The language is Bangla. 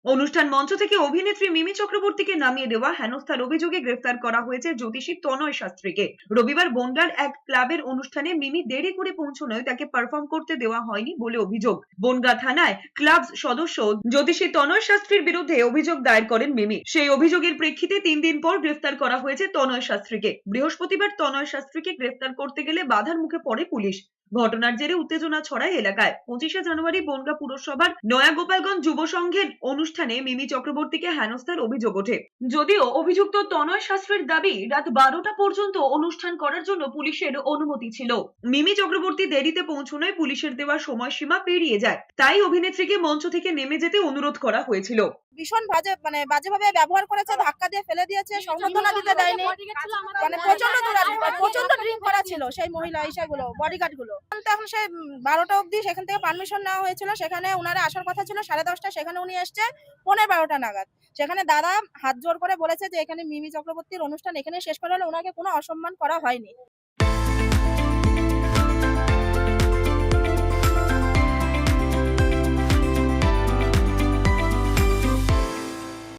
অনুষ্ঠান মঞ্চ থেকে অভিনেত্রী মিমি চক্রবর্তীকে নামিয়ে দেওয়া হেনস্থার অভিযোগে গ্রেফতার করা হয়েছে জ্যোতিষী তনয় শাস্ত্রীকে। রবিবার বনগাঁর এক ক্লাবের অনুষ্ঠানে মিমি দেরি করে পৌঁছানোয় তাকে পারফর্ম করতে দেওয়া হয়নি বলে অভিযোগ। বনগাঁ থানায় ক্লাব সদস্য জ্যোতিষী তনয় শাস্ত্রীর বিরুদ্ধে অভিযোগ দায়ের করেন মিমি। সেই অভিযোগের প্রেক্ষিতে 3 দিন পর গ্রেফতার করা হয়েছে তনয় শাস্ত্রীকে। বৃহস্পতিবার তনয় শাস্ত্রীকে গ্রেফতার করতে গেলে বাধার মুখে পড়ে পুলিশ। ঘটনার জেরে উত্তেজনা ছড়ায় এলাকায়। 25শে জানুয়ারি বনগাঁ পুরসভার নয়াগোপালগঞ্জ যুব সংঘের অনুষ্ঠানে মিমি চক্রবর্তীকে হেনস্থার অভিযোগ ওঠে। যদিও অভিযুক্ত তনয় শাস্ত্রীর দাবি রাত 12টা পর্যন্ত অনুষ্ঠান করার জন্য পুলিশের অনুমতি ছিল। মিমি চক্রবর্তী দেরিতে পৌঁছানোয় পুলিশের দেওয়া সময়সীমা পেরিয়ে যায়, তাই অভিনেত্রীকে মঞ্চ থেকে নেমে যেতে অনুরোধ করা হয়েছিল। ভীষণ বাজেভাবে ব্যবহার করেছে, ধাক্কা দিয়ে ফেলে দিয়েছে, সংবর্ধনা দিতে দেয়নি। প্রচন্ড ড্রিঙ্ক করা ছিল সেই মহিলা ইসাগুলো, বডিগার্ড গুলো। এখন সে 12টা অবধি সেখান থেকে পারমিশন নেওয়া হয়েছিল, সেখানে উনারা আসার কথা ছিল 10:30, সেখানে উনি এসছে 12:15 নাগাদ। সেখানে দাদা হাত জোর করে বলেছে যে এখানে মিমি চক্রবর্তীর অনুষ্ঠান এখানে শেষ করা হলে, ওনাকে কোনো অসম্মান করা হয়নি।